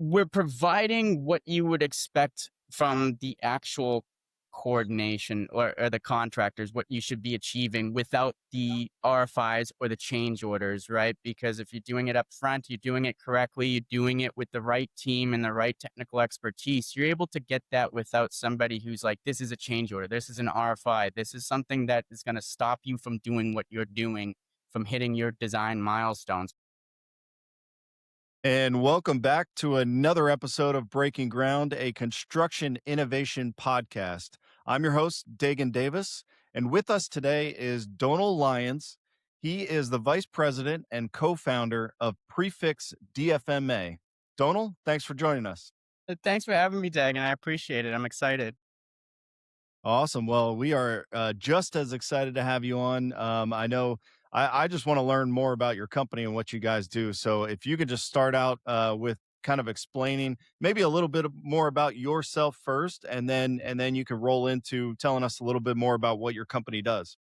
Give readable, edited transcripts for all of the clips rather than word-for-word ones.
We're providing what you would expect from the actual coordination or the contractors, what you should be achieving without the RFIs or the change orders, right? Because if you're doing it up front, you're doing it correctly, you're doing it with the right team and the right technical expertise, you're able to get that without somebody who's like, this is a change order, this is an RFI, this is something that is going to stop you from doing what you're doing, from hitting your design milestones. And welcome back to another episode of Breaking Ground, a construction innovation podcast. I'm your host, Dagan Davis, and with us today is Donal Lyons. He is the vice president and co founder of PreFix DfMA. Donal, thanks for joining us. Thanks for having me, Dag, and I appreciate it. I'm excited. Awesome. Well, we are just as excited to have you on. I know I just want to learn more about your company and what you guys do. So, if you could just start out with kind of explaining maybe a little bit more about yourself first, and then you can roll into telling us a little bit more about what your company does.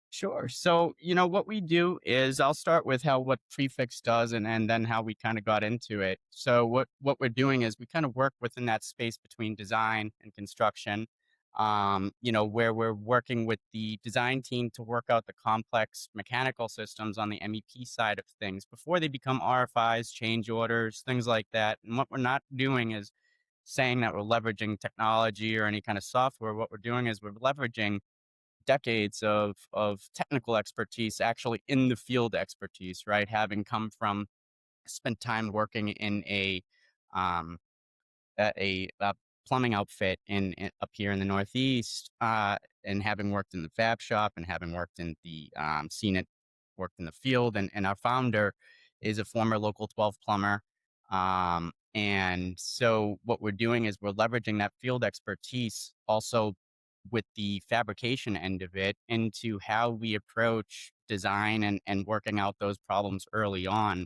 Sure. So, what we do is I'll start with what Prefix does and then how we kind of got into it. So what we're doing is we kind of work within that space between design and construction. Where we're working with the design team to work out the complex mechanical systems on the MEP side of things before they become RFIs, change orders, things like that. And what we're not doing is saying that we're leveraging technology or any kind of software. What we're doing is we're leveraging decades of technical expertise, actually in the field expertise, right? Having come from spent time working in um a plumbing outfit up here in the Northeast, and having worked in the fab shop and having worked in the seen it worked in the field, and our founder is a former local 12 plumber. And so what we're doing is we're leveraging that field expertise also with the fabrication end of it into how we approach design and working out those problems early on.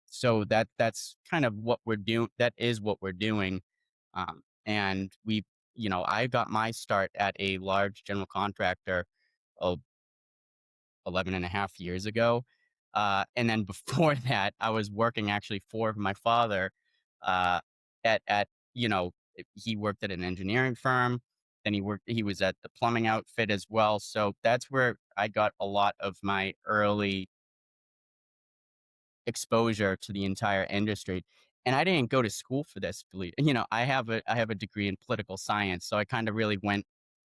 So that's kind of what we're doing. That is what we're doing. And I got my start at a large general contractor, oh, 11 and a half years ago. And then before that, I was working actually for my father, uh, at, he worked at an engineering firm. Then he was at the plumbing outfit as well. So that's where I got a lot of my early exposure to the entire industry. And I didn't go to school for this, I have a degree in political science, so I kind of really went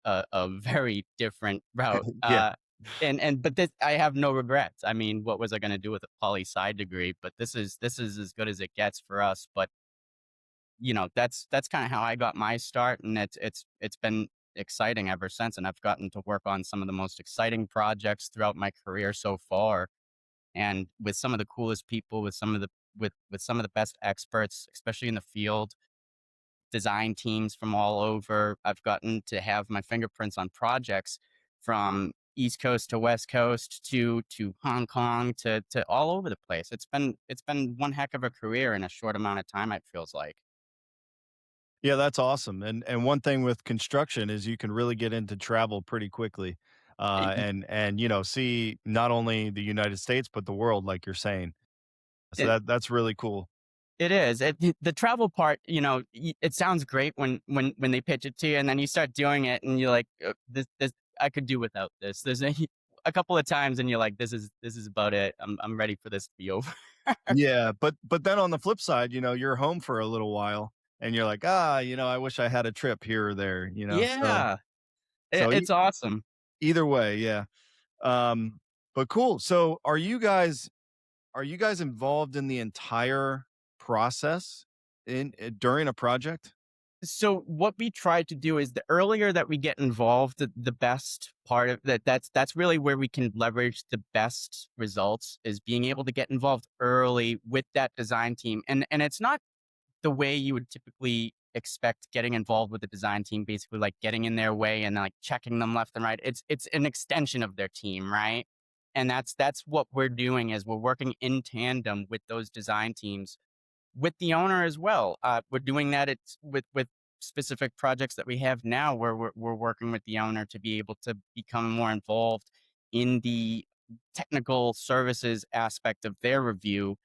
a very different route. Yeah. But this, I have no regrets. I mean, what was I going to do with a poli sci degree? But this is as good as it gets for us. But that's kind of how I got my start, and it's been exciting ever since. And I've gotten to work on some of the most exciting projects throughout my career so far, and with some of the coolest people, with some of the best experts, especially in the field, design teams from all over. I've gotten to have my fingerprints on projects from East Coast to West Coast to Hong Kong to all over the place. It's been one heck of a career in a short amount of time, it feels like. Yeah, that's awesome. And one thing with construction is you can really get into travel pretty quickly. And see not only the United States but the world like you're saying. So It, that's really cool. it is. The travel part, it sounds great when they pitch it to you, and then you start doing it, and you're like, this I could do without this." There's a couple of times, and you're like, "This is about it. I'm ready for this to be over." Yeah, but then on the flip side, you're home for a little while and you're like, I wish I had a trip here or there. So Yeah, so it's awesome. either way, yeah. Um, but cool. So are you guys involved in the entire process during a project? So what we try to do is the earlier that we get involved, the best part of that. That's really where we can leverage the best results, is being able to get involved early with that design team. And it's not the way you would typically expect getting involved with the design team, basically like getting in their way and like checking them left and right. It's an extension of their team, right? And that's what we're doing, is we're working in tandem with those design teams, with the owner as well. We're doing that with specific projects that we have now, where we're working with the owner to be able to become more involved in the technical services aspect of their review,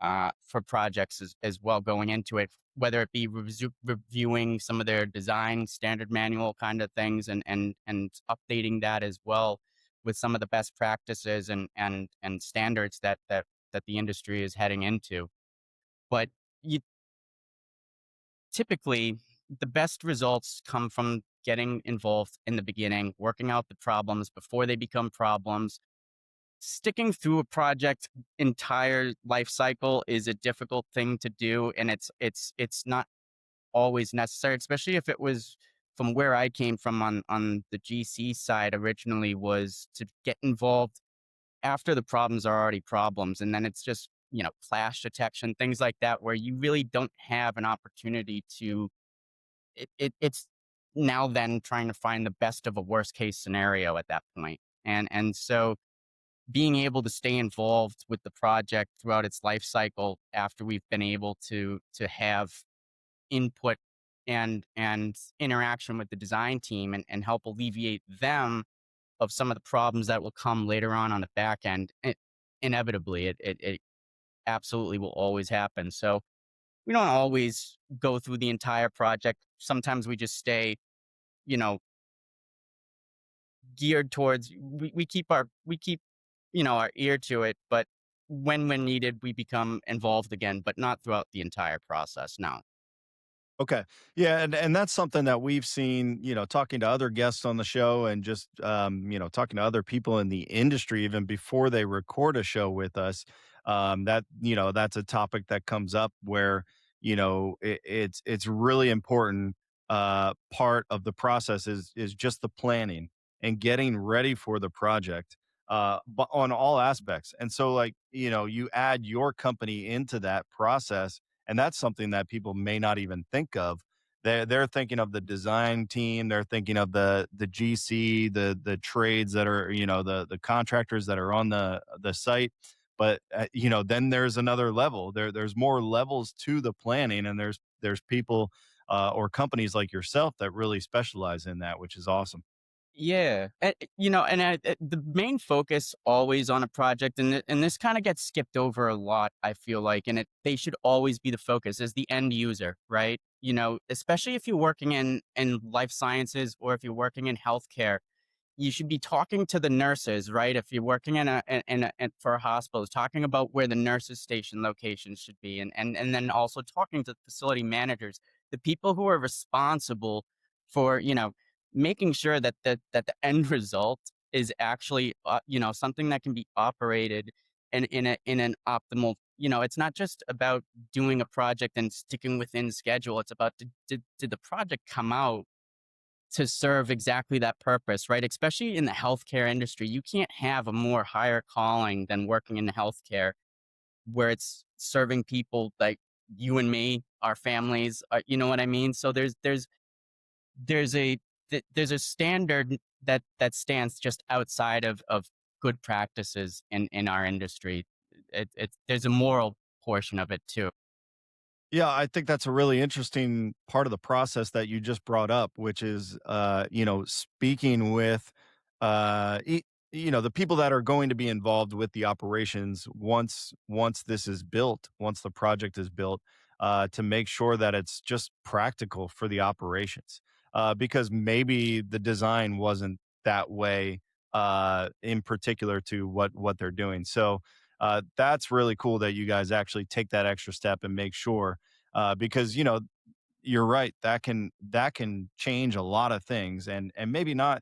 for projects as well going into it, whether it be reviewing some of their design standard manual kind of things and updating that as well with some of the best practices and standards that the industry is heading into. But you typically the best results come from getting involved in the beginning, working out the problems before they become problems. Sticking through a project entire life cycle is a difficult thing to do, and it's not always necessary, especially if it was from where I came from on the GC side originally, was to get involved after the problems are already problems, and then it's just, clash detection, things like that, where you really don't have an opportunity to it's now then trying to find the best of a worst case scenario at that point. And so being able to stay involved with the project throughout its life cycle after we've been able to have input and interaction with the design team and help alleviate them of some of the problems that will come later on the back end. Inevitably, it absolutely will always happen. So we don't always go through the entire project. Sometimes we just stay, you know, geared towards we keep our ear to it, but when needed, we become involved again, but not throughout the entire process, no. Okay. Yeah, and that's something that we've seen, talking to other guests on the show and just talking to other people in the industry even before they record a show with us. That's a topic that comes up where, it's really important part of the process is just the planning and getting ready for the project but on all aspects. And so like, you add your company into that process, and that's something that people may not even think of. They're thinking of the design team, they're thinking of the GC, the trades that are, the contractors that are on the site. But then there's another level. There's more levels to the planning, and there's people or companies like yourself that really specialize in that, which is awesome. Yeah, the main focus always on a project, and this kinda gets skipped over a lot, I feel like, and they should always be the focus, is the end user, right? Especially if you're working in life sciences or if you're working in healthcare, you should be talking to the nurses, right? If you're working for a hospital, talking about where the nurses station locations should be, and then also talking to facility managers, the people who are responsible for, making sure that the end result is actually, something that can be operated in an optimal. It's not just about doing a project and sticking within schedule. It's about did the project come out to serve exactly that purpose, right? Especially in the healthcare industry, you can't have a more higher calling than working in the healthcare, where it's serving people like you and me, our families. You know what I mean? So there's a there's a standard that stands just outside of good practices in our industry. There's a moral portion of it too. Yeah, I think that's a really interesting part of the process that you just brought up, which is, speaking with, the people that are going to be involved with the operations once this is built, once the project is built, to make sure that it's just practical for the operations, because maybe the design wasn't that way, in particular to what they're doing. So, that's really cool that you guys actually take that extra step and make sure because you're right, that can change a lot of things, and maybe not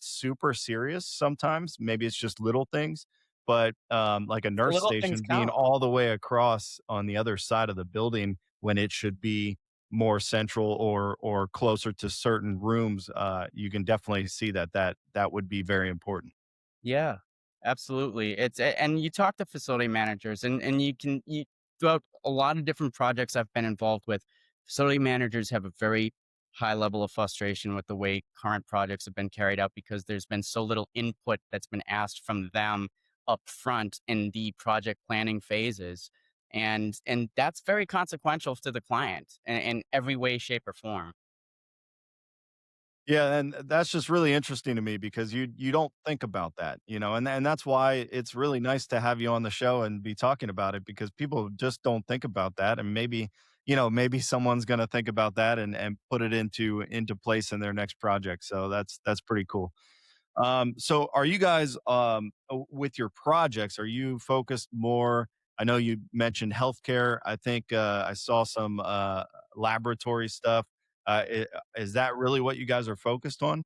super serious sometimes, maybe it's just little things, but like a The nurse little things station being count. all the way across on the other side of the building when it should be more central or closer to certain rooms, you can definitely see that would be very important. Yeah, absolutely. And you talk to facility managers and you throughout a lot of different projects I've been involved with, facility managers have a very high level of frustration with the way current projects have been carried out because there's been so little input that's been asked from them up front in the project planning phases. And that's very consequential to the client in every way, shape, or form. Yeah, and that's just really interesting to me because you don't think about that, and that's why it's really nice to have you on the show and be talking about it because people just don't think about that, and maybe someone's going to think about that and put it into place in their next project. So that's pretty cool. So are you guys with your projects? Are you focused more? I know you mentioned healthcare. I think I saw some laboratory stuff. Is that really what you guys are focused on?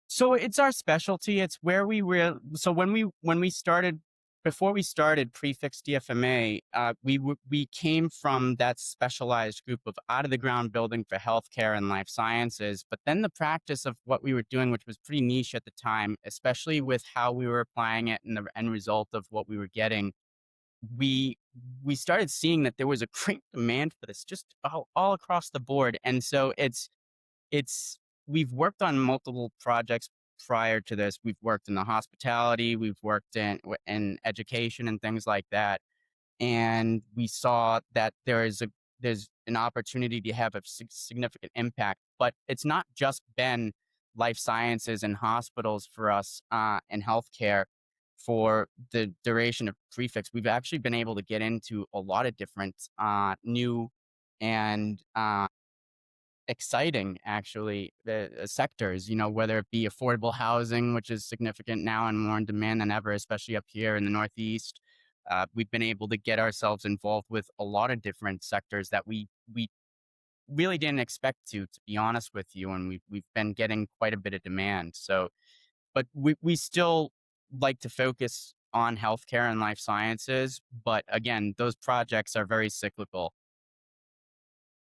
So it's our specialty. It's where we were. So when we started before we started PreFix DfMA, we came from that specialized group of out of the ground building for healthcare and life sciences. But then the practice of what we were doing, which was pretty niche at the time, especially with how we were applying it and the end result of what we were getting, we we started seeing that there was a great demand for this just all across the board. And so it's we've worked on multiple projects prior to this. We've worked in the hospitality, we've worked in education and things like that, and we saw that there's an opportunity to have a significant impact. But it's not just been life sciences and hospitals for us, and healthcare for the duration of Prefix. We've actually been able to get into a lot of different, new and, exciting actually, sectors, whether it be affordable housing, which is significant now and more in demand than ever, especially up here in the Northeast. We've been able to get ourselves involved with a lot of different sectors that we really didn't expect to be honest with you, and we've been getting quite a bit of demand. So, but we still like to focus on healthcare and life sciences, but again, those projects are very cyclical.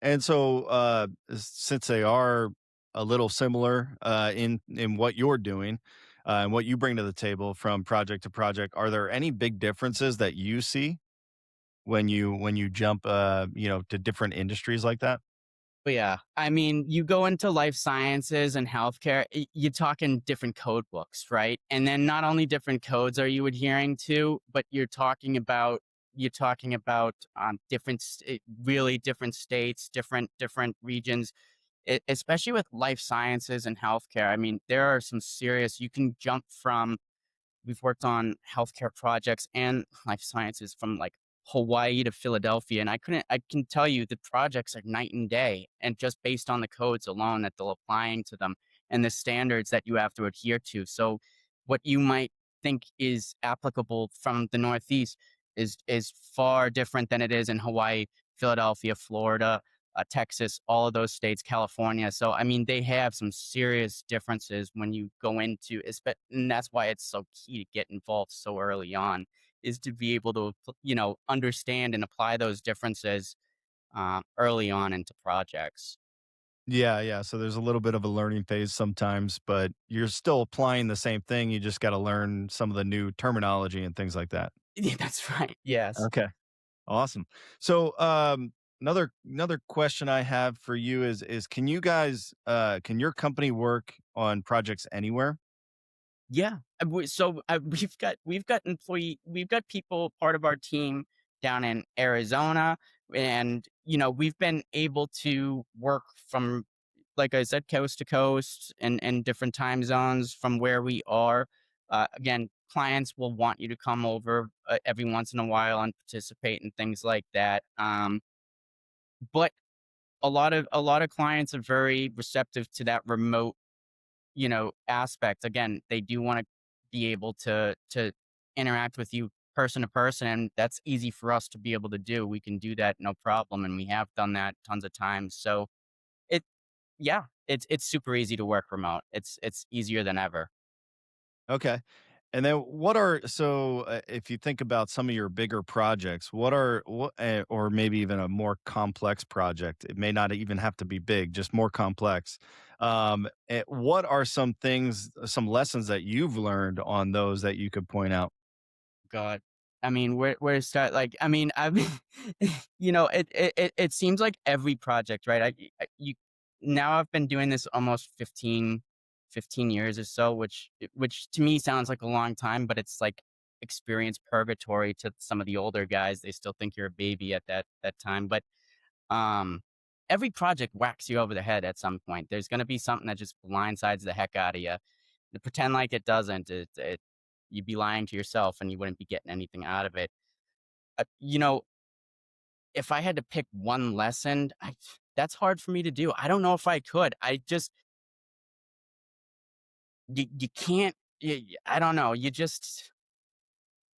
And so, since they are a little similar in what you're doing and what you bring to the table from project to project, are there any big differences that you see when you jump, to different industries like that? But yeah, I mean, you go into life sciences and healthcare, you're talking different code books, right? And then not only different codes are you adhering to, but you're talking about really different states, different regions, especially with life sciences and healthcare. I mean, there are some serious. You can jump from We've worked on healthcare projects and life sciences from like Hawaii to Philadelphia. And I can tell you the projects are night and day. And just based on the codes alone that they're applying to them and the standards that you have to adhere to. So what you might think is applicable from the Northeast is far different than it is in Hawaii, Philadelphia, Florida, Texas, all of those states, California. So, I mean, they have some serious differences when you go into, and that's why it's so key to get involved so early on, is to be able to, understand and apply those differences, early on into projects. Yeah, yeah. So there's a little bit of a learning phase sometimes, but you're still applying the same thing. You just got to learn some of the new terminology and things like that. Yeah, that's right. Yes. Okay. Awesome. So, another question I have for you is can your company work on projects anywhere? Yeah, we've got people part of our team down in Arizona, and we've been able to work from, like I said, coast to coast and different time zones from where we are. Again, clients will want you to come over, every once in a while and participate in things like that. But a lot of clients are very receptive to that remote, aspect. Again, they do wanna be able to interact with you person to person, and that's easy for us to be able to do. We can do that no problem, and we have done that tons of times. So, it yeah, it's super easy to work remote. It's easier than ever. Okay. And then if you think about some of your bigger projects, or maybe even a more complex project, it may not even have to be big, just more complex. What are some lessons that you've learned on those that you could point out? God. I mean, where to start? Like, I mean, I've been it seems like every project, right? You Now I've been doing this almost 15 years or so, which to me sounds like a long time, but it's like experience purgatory to some of the older guys. They still think you're a baby at that time. But, um every project whacks you over the head at some point. There's going to be something that just blindsides the heck out of you. To pretend like it doesn't, you'd be lying to yourself and you wouldn't be getting anything out of it. You know, if I had to pick one lesson, that's hard for me to do. I don't know if I could. I just you can't. I don't know. You just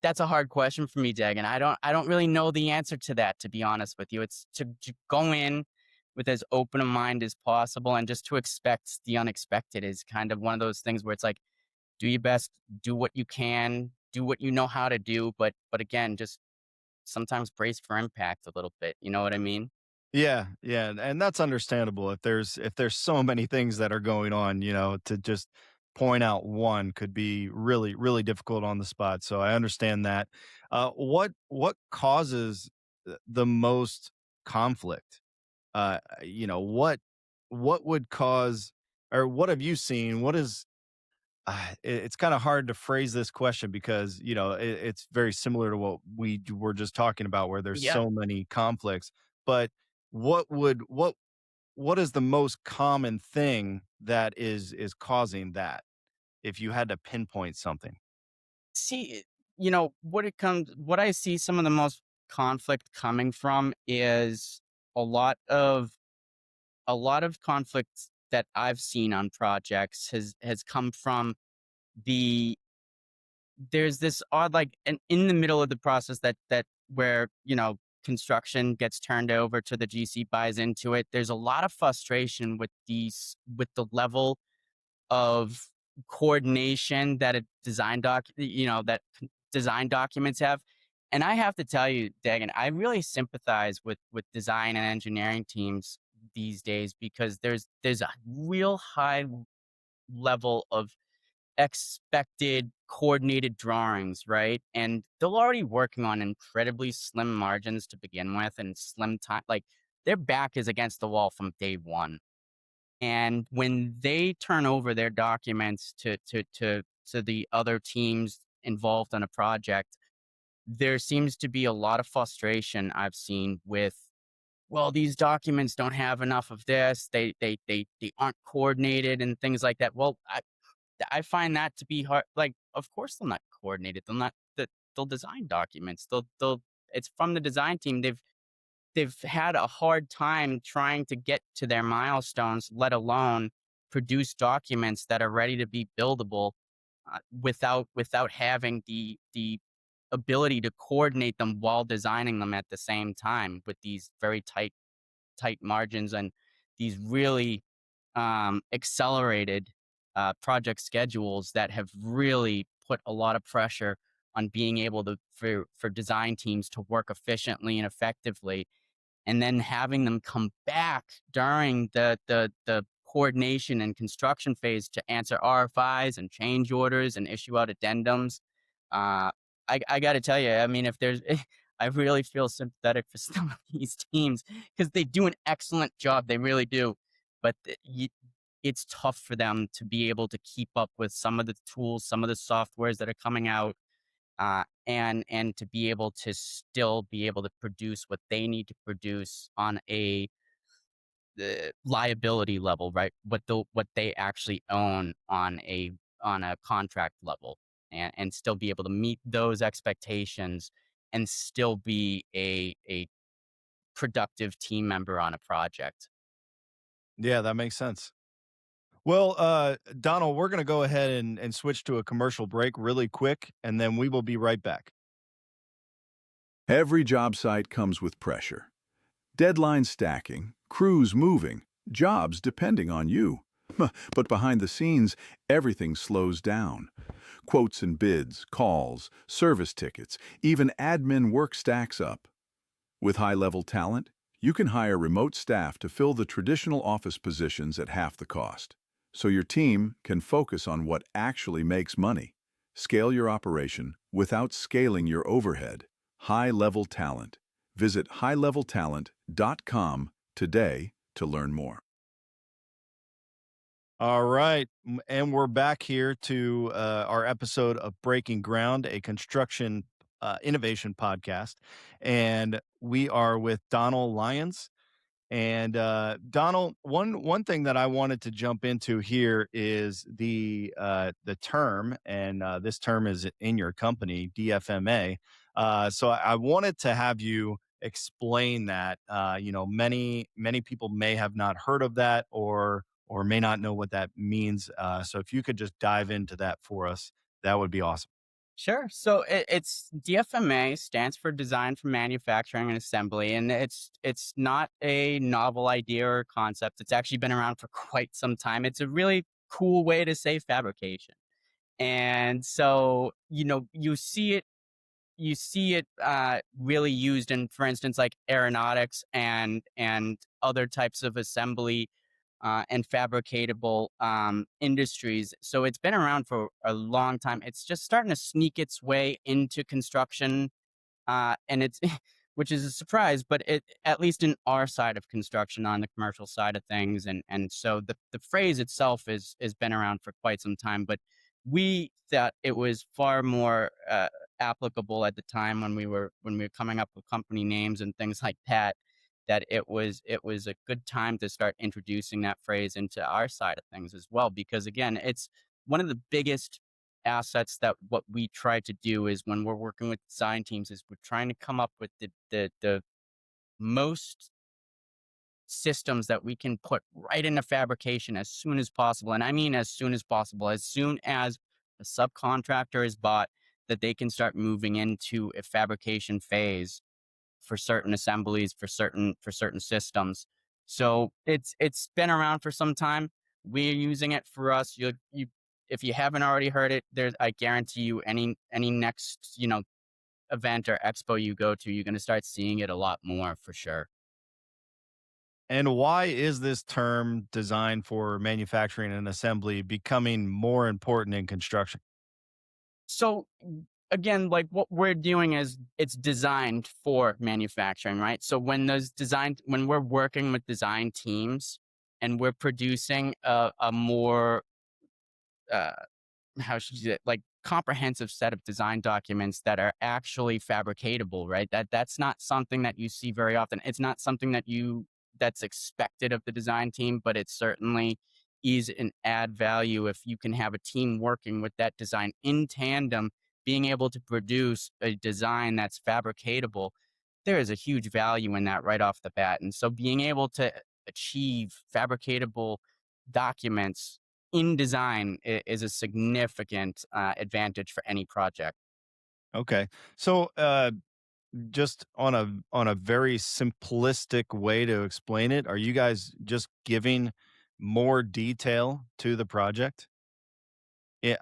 That's a hard question for me, Dag, and I don't really know the answer to that, to be honest with you. It's to go in with as open a mind as possible and just to expect the unexpected is kind of one of those things where it's like, do your best, do what you can, do what you know how to do, but again, just sometimes brace for impact a little bit. You know what I mean? Yeah, yeah, and that's understandable if there's so many things that are going on, to just point out one could be really, really difficult on the spot. So I understand that. What causes the most conflict? What would cause, or what have you seen? What is it's kind of hard to phrase this question because it's very similar to what we were just talking about, where there's Yeah. so many conflicts. But what would what is the most common thing that is causing that? If you had to pinpoint something. See, what I see some of the most conflict coming from is a lot of a lot of conflicts that I've seen on projects has come from the there's this odd like and in the middle of the process that where construction gets turned over to the GC buys into it. There's a lot of frustration with the level of coordination that a design documents have. And I have to tell you, Dagan, I really sympathize with design and engineering teams these days because there's a real high level of expected coordinated drawings, right? And they're already working on incredibly slim margins to begin with and slim time. Like their back is against the wall from day one. And when they turn over their documents to the other teams involved in a project, there seems to be a lot of frustration I've seen with, well, these documents don't have enough of this. They aren't coordinated and things like that. Well, I find that to be hard. Like, of course they'll not coordinate it. They'll design documents. They'll It's from the design team. They've had a hard time trying to get to their milestones, let alone produce documents that are ready to be buildable, without having the ability to coordinate them while designing them at the same time with these very tight margins and these really accelerated project schedules that have really put a lot of pressure on being able to for design teams to work efficiently and effectively, and then having them come back during the coordination and construction phase to answer RFIs and change orders and issue out addendums. Uh, I got to tell you, I mean, if there's, I really feel sympathetic for some of these teams because they do an excellent job. They really do, but it's tough for them to be able to keep up with some of the tools, some of the softwares that are coming out, and to be able to still be able to produce what they need to produce on a the liability level, right? What they actually own on a contract level, and still be able to meet those expectations and still be a productive team member on a project. Yeah, that makes sense. Well, Donald, we're going to go ahead and switch to a commercial break really quick, and then we will be right back. Every job site comes with pressure. Deadlines stacking, crews moving, jobs depending on you. But behind the scenes, everything slows down. Quotes and bids, calls, service tickets, even admin work stacks up. With high-level talent, you can hire remote staff to fill the traditional office positions at half the cost, so your team can focus on what actually makes money. Scale your operation without scaling your overhead. High-level talent. Visit highleveltalent.com today to learn more. All right. And we're back here to our episode of Breaking Ground, a construction innovation podcast. And we are with Donal Lyons. And Donald, one thing that I wanted to jump into here is the term, and this term is in your company, DfMA. So I wanted to have you explain that. Many people may have not heard of that, or may not know what that means. So if you could just dive into that for us, that would be awesome. Sure. So it's DFMA stands for Design for Manufacturing and Assembly, and it's not a novel idea or concept. It's actually been around for quite some time. It's a really cool way to say fabrication. And so, you see it really used in, for instance, like aeronautics and other types of assembly and fabricatable industries. So it's been around for a long time. It's just starting to sneak its way into construction, and it's which is a surprise, but it at least in our side of construction, on the commercial side of things, and so the phrase itself is been around for quite some time, but we thought it was far more applicable at the time when we were coming up with company names and things like that. That it was a good time to start introducing that phrase into our side of things as well, because again, it's one of the biggest assets that what we try to do is when we're working with design teams is we're trying to come up with the most systems that we can put right into fabrication as soon as possible. And I mean as soon as possible, as soon as a subcontractor is bought, that they can start moving into a fabrication phase for certain assemblies, for certain systems. So it's been around for some time. We're using it for us. You if you haven't already heard it, there's I guarantee you any next, event or expo you go to, you're gonna start seeing it a lot more for sure. And why is this term design for manufacturing and assembly becoming more important in construction? So again, like what we're doing is it's designed for manufacturing, right? So when we're working with design teams and we're producing a more uh, how should you say it, like comprehensive set of design documents that are actually fabricatable, right? That's not something that you see very often. It's not something that's expected of the design team, but it certainly is an add value if you can have a team working with that design in tandem, being able to produce a design that's fabricatable. There is a huge value in that right off the bat. And so being able to achieve fabricatable documents in design is a significant advantage for any project. Okay. So, just on a very simplistic way to explain it, are you guys just giving more detail to the project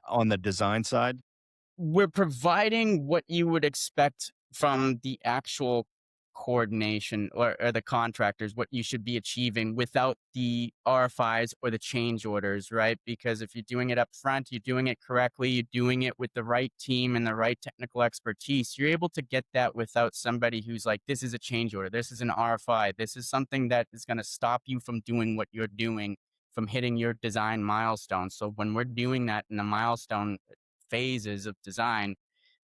on the design side? We're providing what you would expect from the actual coordination or the contractors, what you should be achieving without the RFIs or the change orders, right? Because if you're doing it up front, you're doing it correctly, you're doing it with the right team and the right technical expertise, you're able to get that without somebody who's like, this is a change order, this is an RFI, this is something that is going to stop you from doing what you're doing, from hitting your design milestones. So when we're doing that in the milestone phases of design,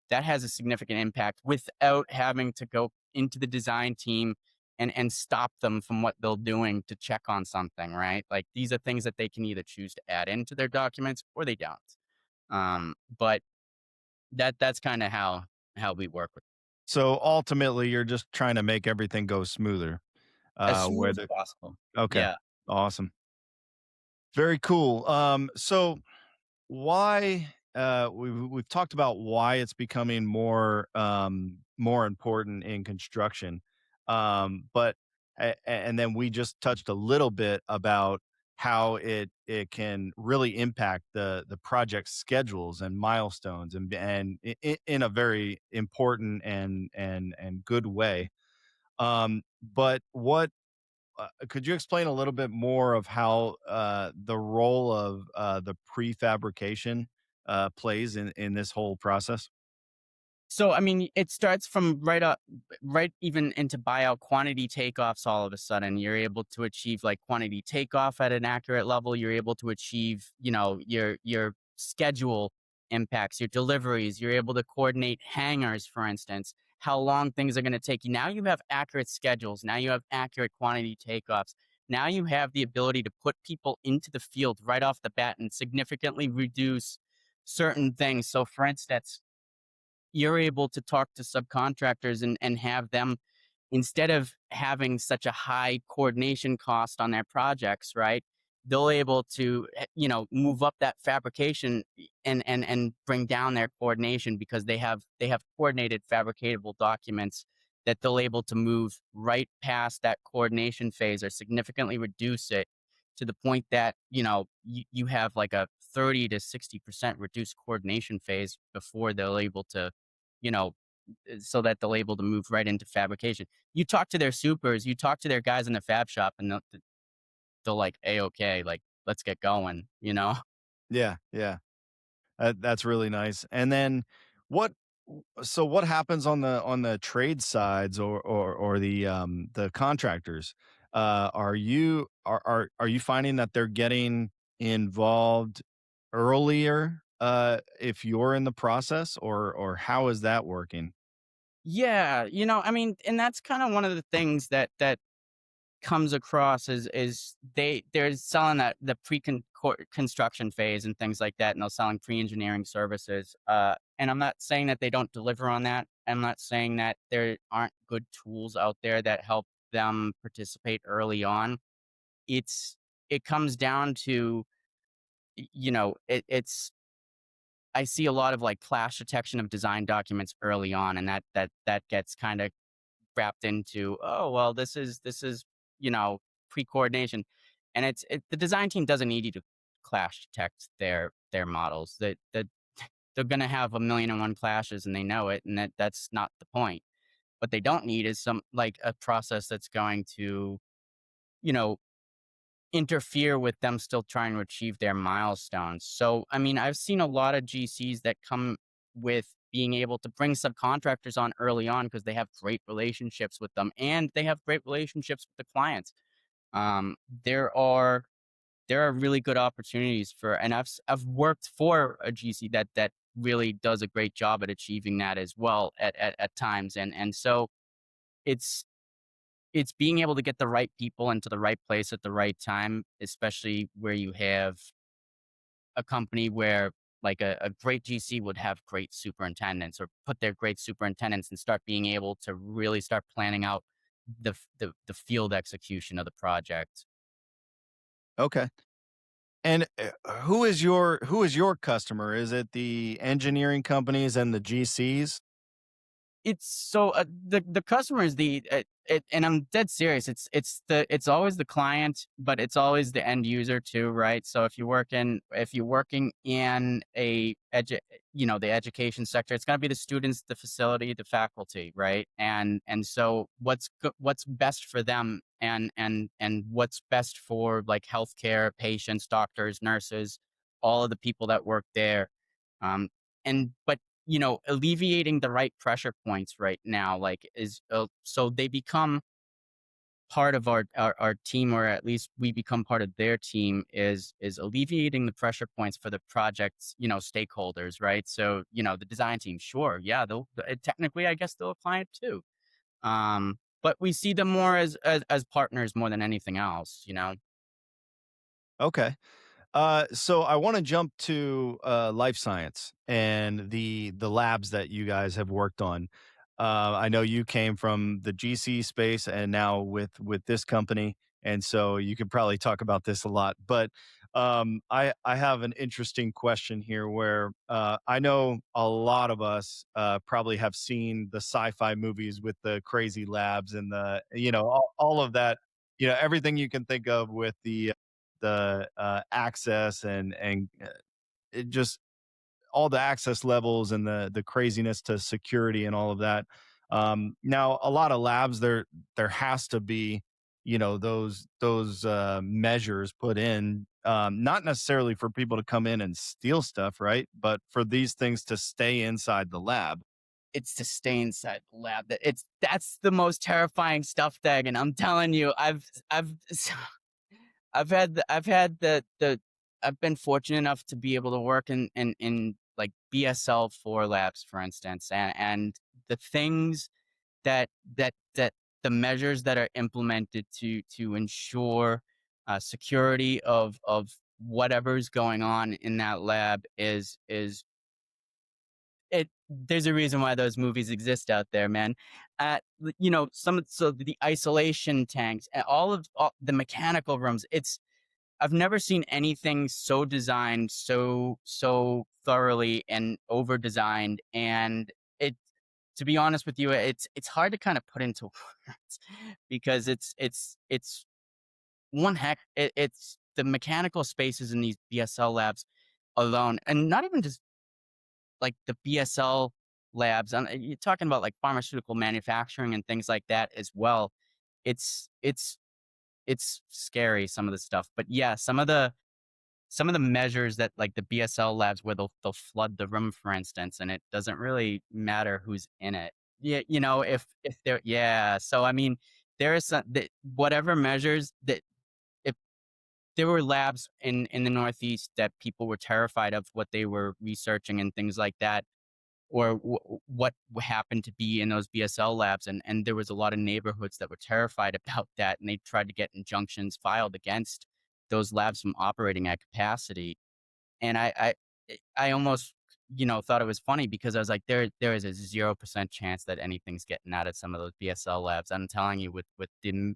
that has a significant impact without having to go into the design team and stop them from what they're doing to check on something, right? Like these are things that they can either choose to add into their documents or they don't. But that's kind of how we work with So ultimately, you're just trying to make everything go smoother. as smooth Where as the possible. Okay, Yeah. awesome, very cool. So why we've talked about why it's becoming more important in construction, but and then we just touched a little bit about how it can really impact the project schedules and milestones, and in a very important and good way. But what could you explain a little bit more of how the role of the prefabrication plays in this whole process? So, I mean, it starts from right up, right even into buyout quantity takeoffs. All of a sudden, you're able to achieve like quantity takeoff at an accurate level. You're able to achieve, your schedule impacts, your deliveries. You're able to coordinate hangars, for instance. how long things are going to take you. Now you have accurate schedules. Now you have accurate quantity takeoffs. Now you have the ability to put people into the field right off the bat and significantly reduce certain things. So, for instance, you're able to talk to subcontractors and have them, instead of having such a high coordination cost on their projects, right? They'll able to, move up that fabrication and bring down their coordination because they have coordinated fabricatable documents that they'll able to move right past that coordination phase or significantly reduce it to the point that, you have like a 30 to 60% reduced coordination phase before they're able to, you know, so that they're able to move right into fabrication. You talk to their supers, you talk to their guys in the fab shop, and they'll like, "A-okay, like, let's get going," you know? Yeah, yeah. That's really nice. And then what so what happens on the trade sides or the contractors? Are you finding that they're getting involved earlier if you're in the process, or how is that working? Yeah, I mean, and that's kinda one of the things that comes across is they're selling that the construction phase and things like that, and they're selling pre-engineering services. And I'm not saying that they don't deliver on that. I'm not saying that there aren't good tools out there that help them participate early on. It comes down to, it's I see a lot of like clash detection of design documents early on, and that gets kind of wrapped into, oh well, this is pre-coordination, and the design team doesn't need you to clash detect their models. That they're going to have a million and one clashes, and they know it, and that's not the point. What they don't need is some like a process that's going to, you know interfere with them still trying to achieve their milestones. So, I mean, I've seen a lot of GCs that come with being able to bring subcontractors on early on because they have great relationships with them and they have great relationships with the clients. Um, there are there are really good opportunities and I've worked for a GC that really does a great job at achieving that as well at times, and so it's it's being able to get the right people into the right place at the right time, especially where you have a company where like a great GC would have great superintendents or put their great superintendents and start being able to really start planning out the field execution of the project. Okay. And who is your customer? Is it the engineering companies and the GCs? It's so, the customer is and I'm dead serious. It's always the client, but it's always the end user too, right? So if you're working in the education sector, it's gonna be the students, the facility, the faculty, right? And so what's best for them and what's best for like healthcare patients, doctors, nurses, all of the people that work there. Um, but alleviating the right pressure points right now, like is so they become part of our team, or at least we become part of their team, is alleviating the pressure points for the project's, stakeholders, right? So, the design team, sure, yeah, technically, I guess they're a client too. But we see them more as partners more than anything else. Okay. So I want to jump to life science and the labs that you guys have worked on. I know you came from the GC space and now with this company, and so you could probably talk about this a lot. But I have an interesting question here, where I know a lot of us probably have seen the sci-fi movies with the crazy labs and the all of that, everything you can think of with the access and it just all the access levels and the craziness to security and all of that. Now, a lot of labs, there has to be those measures put in, not necessarily for people to come in and steal stuff, right? But for these things to stay inside the lab. It's to stay inside the lab. That's the most terrifying stuff, Dag. And I'm telling you, I've been fortunate enough to be able to work in like BSL 4 labs, for instance, and the things that the measures that are implemented to ensure security of whatever's going on in that lab is it. There's a reason why those movies exist out there, man. So the isolation tanks, and all the mechanical rooms. I've never seen anything so designed so thoroughly and over designed, and it to be honest with you, it's hard to kind of put into words because it's one heck. It's the mechanical spaces in these BSL labs alone, and not even just like the BSL labs. You're talking about like pharmaceutical manufacturing and things like that as well. It's it's it's scary, some of the stuff, but yeah, some of the measures that like the BSL labs where they'll flood the room, for instance, and it doesn't really matter who's in it. Yeah, if they're yeah. So I mean, there is whatever measures that if there were labs in the Northeast that people were terrified of what they were researching and things like that, or what happened to be in those BSL labs, and there was a lot of neighborhoods that were terrified about that, and they tried to get injunctions filed against those labs from operating at capacity. And I almost, thought it was funny because I was like, there is a 0% chance that anything's getting out of some of those BSL labs. I'm telling you, with the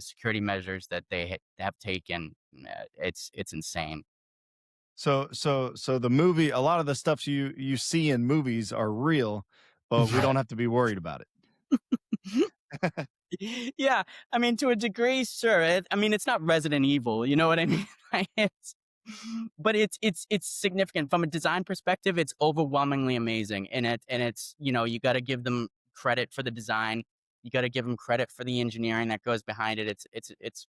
security measures that they have taken, it's insane. So the movie, a lot of the stuff you see in movies are real, but we don't have to be worried about it. Yeah, I mean, to a degree, sure. I mean, it's not Resident Evil, you know what I mean? Like, but it's significant from a design perspective. It's overwhelmingly amazing, and it's you got to give them credit for the design. You got to give them credit for the engineering that goes behind it. It's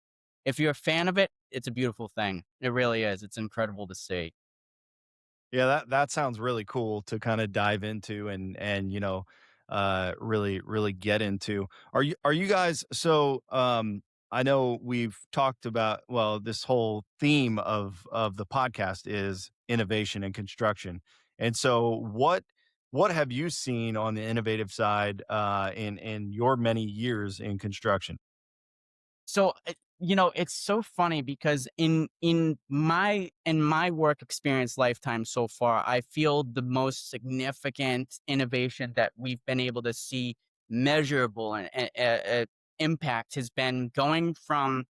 if you're a fan of it, it's a beautiful thing. It really is. It's incredible to see. Yeah, that sounds really cool to kind of dive into and really get into. Are you guys I know we've talked about, well, this whole theme of the podcast is innovation and construction. And so what have you seen on the innovative side in your many years in construction? So, it's so funny because in my work experience lifetime so far, I feel the most significant innovation that we've been able to see measurable and impact has been going from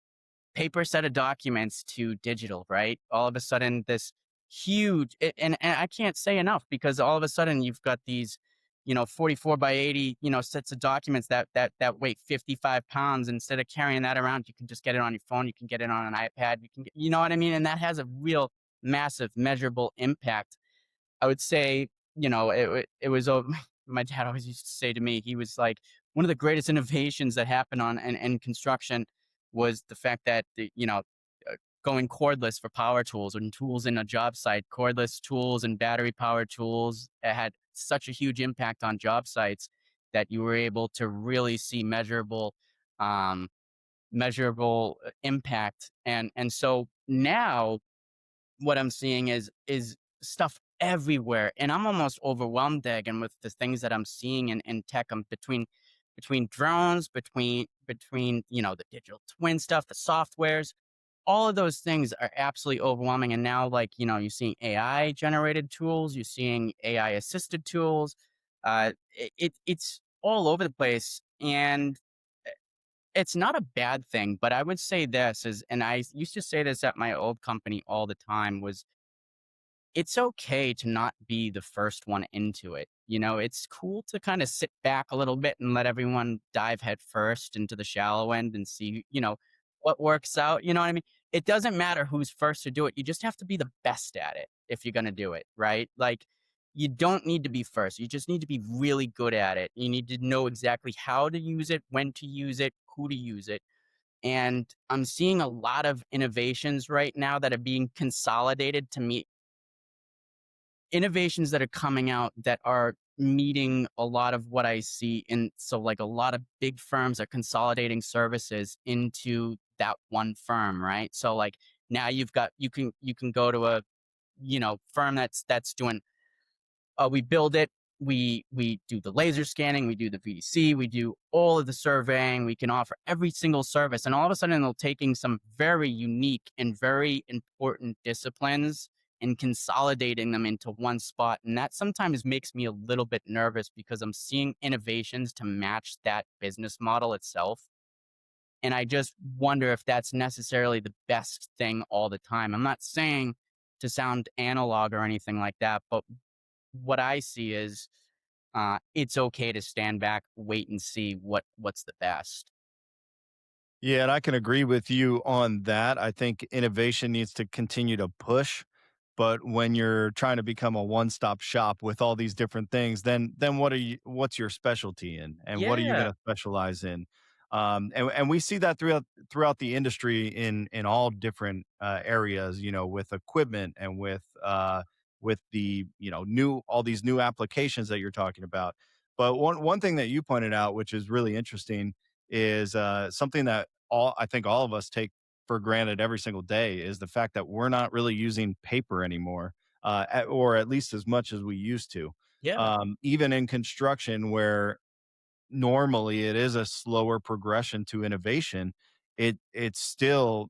paper set of documents to digital, right? All of a sudden, this huge, and I can't say enough because all of a sudden you've got these, 44 by 80, sets of documents that weigh 55 pounds. Instead of carrying that around, you can just get it on your phone. You can get it on an iPad. You know what I mean? And that has a real massive measurable impact. I would say, it was my dad always used to say to me, he was like, one of the greatest innovations that happened in construction was the fact that going cordless for power tools and tools in a job site, cordless tools and battery powered tools had such a huge impact on job sites that you were able to really see um, measurable impact. And so now what I'm seeing is stuff everywhere, and I'm almost overwhelmed, Dagan, with the things that I'm seeing in tech. Between drones, between the digital twin stuff, the softwares, all of those things are absolutely overwhelming. And now, like you're seeing AI generated tools, you're seeing AI assisted tools. It's all over the place, and it's not a bad thing. But I would say this is, and I used to say this at my old company all the time, was it's okay to not be the first one into it. It's cool to kind of sit back a little bit and let everyone dive head first into the shallow end and see, what works out. You know what I mean? It doesn't matter who's first to do it. You just have to be the best at it if you're going to do it, right? Like, you don't need to be first. You just need to be really good at it. You need to know exactly how to use it, when to use it, who to use it. And I'm seeing a lot of innovations right now that are being consolidated to meet innovations that are coming out that are meeting a lot of what I see. And so like a lot of big firms are consolidating services into that one firm, right? So like now you can go to a, firm that's doing, we build it, we do the laser scanning, we do the VDC, we do all of the surveying, we can offer every single service. And all of a sudden, they're taking some very unique and very important disciplines and consolidating them into one spot. And that sometimes makes me a little bit nervous because I'm seeing innovations to match that business model itself. And I just wonder if that's necessarily the best thing all the time. I'm not saying to sound analog or anything like that, but what I see is it's okay to stand back, wait and see what's the best. Yeah, and I can agree with you on that. I think innovation needs to continue to push, but when you're trying to become a one-stop shop with all these different things, then what's your specialty in, and what are you going Yeah. to specialize in? And we see that throughout the industry in all different areas, with equipment and with the new all these new applications that you're talking about. But one thing that you pointed out, which is really interesting, is something that I think all of us take for granted every single day, is the fact that we're not really using paper anymore, or at least as much as we used to. Yeah. Even in construction, where normally it is a slower progression to innovation, it's still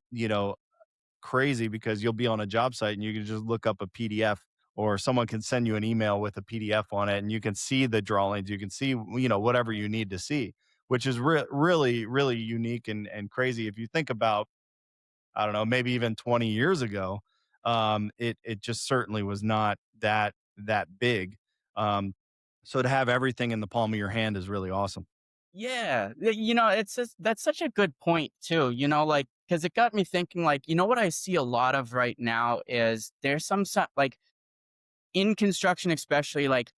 crazy, because you'll be on a job site and you can just look up a PDF, or someone can send you an email with a PDF on it, and you can see the drawings, you can see, whatever you need to see, which is really, really unique and crazy. If you think about, I don't know, maybe even 20 years ago, it just certainly was not that big. Um, so to have everything in the palm of your hand is really awesome. Yeah. It's just, that's such a good point too, like, because it got me thinking, like, what I see a lot of right now is there's like in construction, especially, like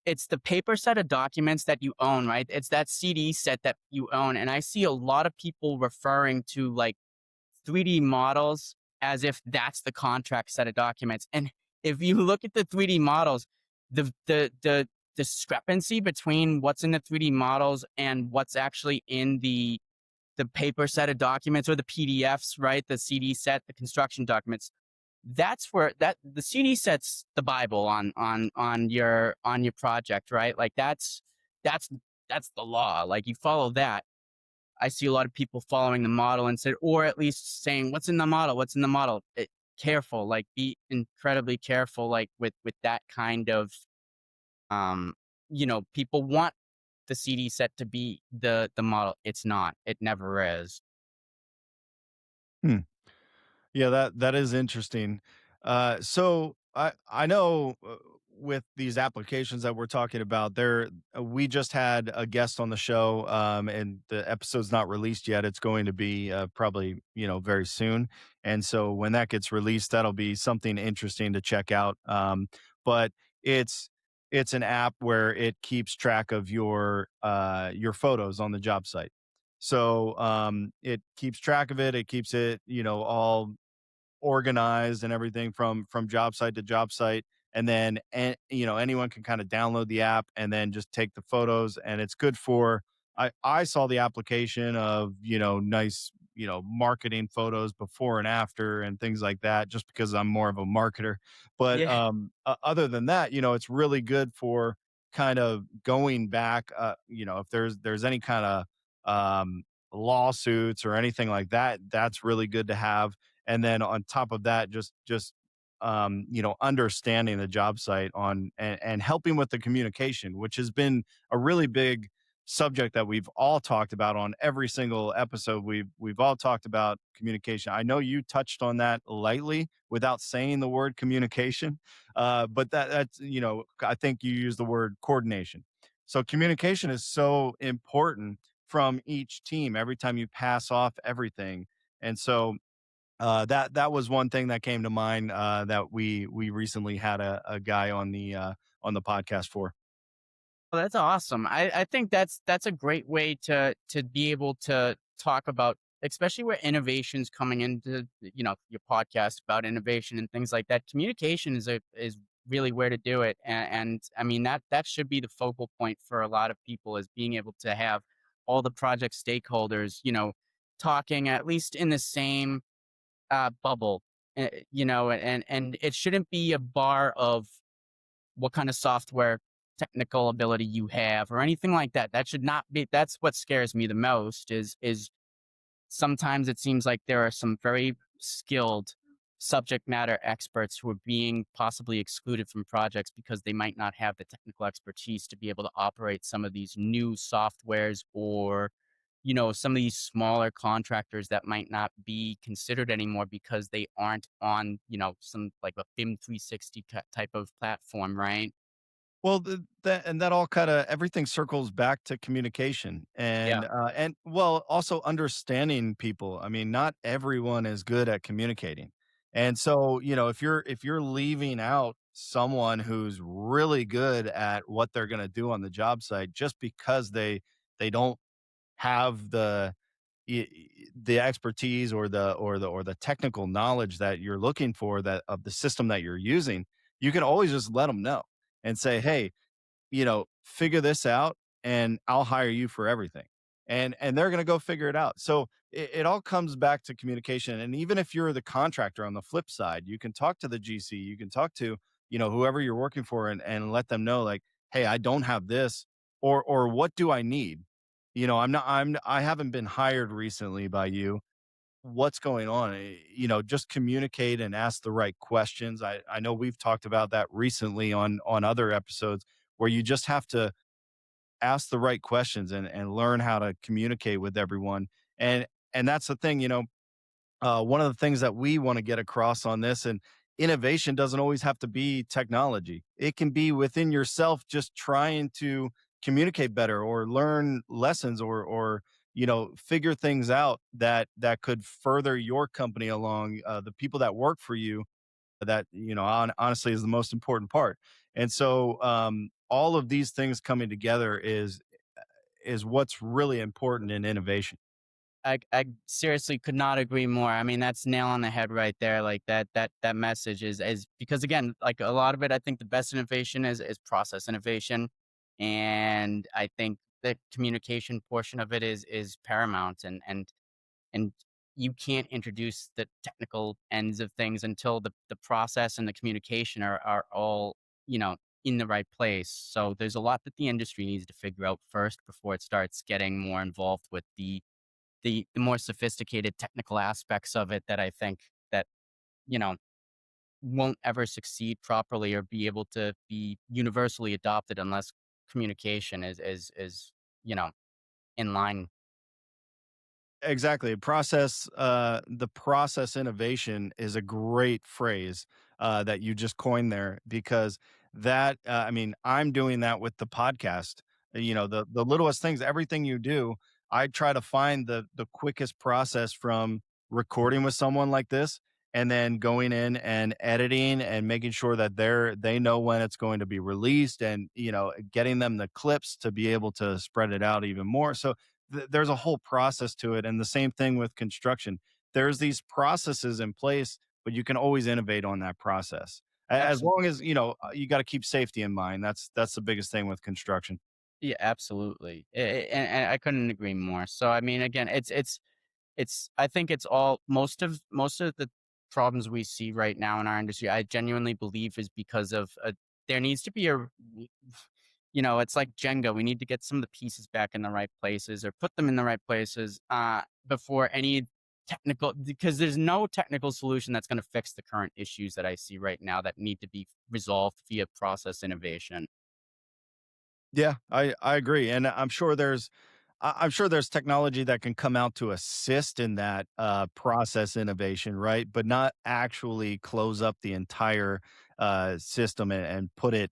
it's the paper set of documents that you own, right? It's that CD set that you own. And I see a lot of people referring to like 3D models as if that's the contract set of documents. And if you look at the 3D models, the discrepancy between what's in the 3D models and what's actually in the paper set of documents or the PDFs, right? The CD set, the construction documents. That's where that the CD set's the Bible on your project, right? Like that's that's the law. Like you follow that. I see a lot of people following the model and said, or at least saying, "What's in the model? What's in the model?" Careful, like be incredibly careful, like with that kind of, people want the CD set to be the model. It's not. It never is. Hmm. Yeah, that is interesting. So I know, with these applications that we're talking about, we just had a guest on the show, and the episode's not released yet. It's going to be probably very soon, and so when that gets released, that'll be something interesting to check out. But it's it's an app where it keeps track of your photos on the job site. So it keeps track of it. It keeps it all organized and everything from job site to job site, and then anyone can kind of download the app and then just take the photos, and it's good for, I saw the application of nice marketing photos before and after and things like that, just because I'm more of a marketer. But Yeah. other than that, it's really good for kind of going back, if there's any kind of lawsuits or anything like that, that's really good to have. And then on top of that, just understanding the job site and helping with the communication, which has been a really big subject that we've all talked about on every single episode. We've all talked about communication. I know you touched on that lightly without saying the word communication, but that's I think you used the word coordination. So communication is so important from each team every time you pass off everything. And so that was one thing that came to mind, that we recently had a guy on the podcast for. Well, that's awesome. I think that's a great way to be able to talk about, especially where innovation's coming into your podcast about innovation and things like that. Communication is really where to do it, and I mean that should be the focal point for a lot of people, is being able to have all the project stakeholders, talking at least in the same bubble, and it shouldn't be a bar of what kind of software technical ability you have or anything like that. That should not be. That's what scares me the most. Is sometimes it seems like there are some very skilled subject matter experts who are being possibly excluded from projects because they might not have the technical expertise to be able to operate some of these new softwares, or some of these smaller contractors that might not be considered anymore because they aren't on some like a BIM 360 type of platform, right? Well, that all kind of everything circles back to communication Yeah. and well, also understanding people. I mean, not everyone is good at communicating. And so, if you're leaving out someone who's really good at what they're going to do on the job site just because they don't have the expertise or the technical knowledge that you're looking for, that of the system that you're using, you can always just let them know and say, "Hey, figure this out and I'll hire you for everything." And they're going to go figure it out. So it all comes back to communication. And even if you're the contractor on the flip side, you can talk to the GC, you can talk to, whoever you're working for, and let them know, like, "Hey, I don't have this, or what do I need? I haven't been hired recently by you. What's going on?" Just communicate and ask the right questions. I know we've talked about that recently on other episodes, where you just have to ask the right questions and learn how to communicate with everyone. And that's the thing, one of the things that we want to get across on this, and innovation doesn't always have to be technology. It can be within yourself, just trying to communicate better or learn lessons, or figure things out that could further your company along, the people that work for you, that honestly is the most important part. And so, all of these things coming together is what's really important in innovation. I seriously could not agree more. I mean, that's nail on the head right there. Like that message is because again, like a lot of it, I think the best innovation is process innovation, and I think the communication portion of it is paramount. And you can't introduce the technical ends of things until the process and the communication are all you know in the right place. So there's a lot that the industry needs to figure out first before it starts getting more involved with the more sophisticated technical aspects of it that I think that, you know, won't ever succeed properly or be able to be universally adopted unless communication is, you know, in line. Exactly. The process innovation is a great phrase that you just coined there, because I mean, I'm doing that with the podcast. The littlest things, everything you do, I try to find the quickest process from recording with someone like this, and then going in and editing and making sure that they know when it's going to be released, and getting them the clips to be able to spread it out even more. So there's a whole process to it, and the same thing with construction. There's these processes in place, but you can always innovate on that process, as Absolutely. long as you got to keep safety in mind. That's the biggest thing with construction. Yeah, absolutely. And I couldn't agree more. So I mean, again, it's I think it's all most of the problems we see right now in our industry, I genuinely believe is because of there needs to be it's like Jenga. We need to get some of the pieces back in the right places or put them in the right places before any technical, because there's no technical solution that's going to fix the current issues that I see right now that need to be resolved via process innovation. Yeah, I agree, and I'm sure there's technology that can come out to assist in that process innovation, right? But not actually close up the entire system, and put it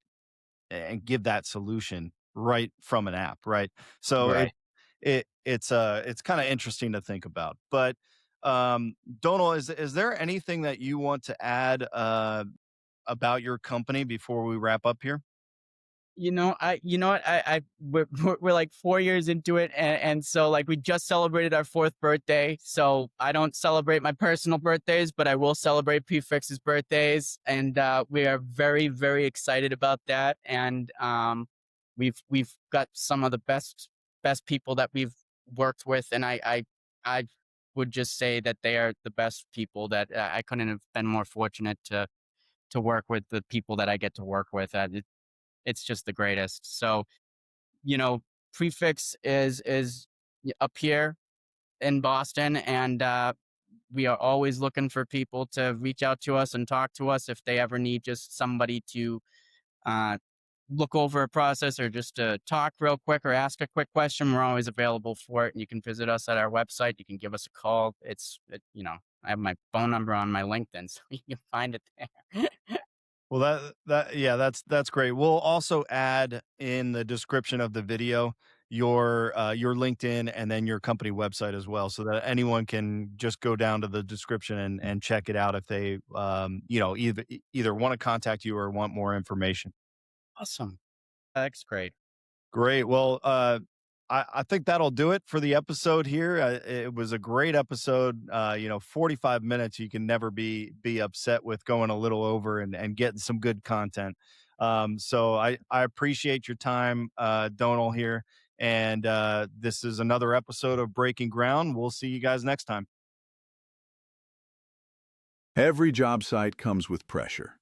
and give that solution right from an app, right? So Right. it's kind of interesting to think about. But Donal, is there anything that you want to add about your company before we wrap up here? You know what, we're like 4 years into it, and so like we just celebrated our fourth birthday. So I don't celebrate my personal birthdays, but I will celebrate Prefix's birthdays, and we are very very excited about that. And we've got some of the best people that we've worked with, and I would just say that they are the best people that I couldn't have been more fortunate to work with the people that I get to work with. it's just the greatest. So, you know, Prefix is up here in Boston, and we are always looking for people to reach out to us and talk to us if they ever need just somebody to uh, look over a process or just to talk real quick or ask a quick question. We're always available for it. And you can visit us at our website. You can give us a call. I have my phone number on my LinkedIn, so you can find it there. Well, yeah, that's great. We'll also add in the description of the video your LinkedIn and then your company website as well, so that anyone can just go down to the description and check it out if they either want to contact you or want more information. Awesome. That's great. Great. Well, I think that'll do it for the episode here. It was a great episode. 45 minutes, you can never be upset with going a little over and getting some good content. So I appreciate your time, Donal here. And this is another episode of Breaking Ground. We'll see you guys next time. Every job site comes with pressure.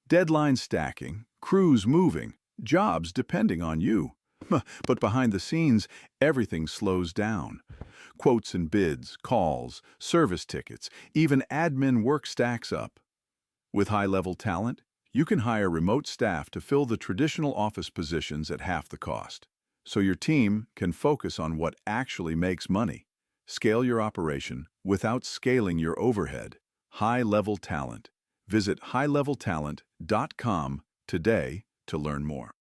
Deadline stacking, crews moving, jobs depending on you. But behind the scenes, everything slows down. Quotes and bids, calls, service tickets, even admin work stacks up. With high-level talent, you can hire remote staff to fill the traditional office positions at half the cost, so your team can focus on what actually makes money. Scale your operation without scaling your overhead. High-level talent. Visit highleveltalent.com today to learn more.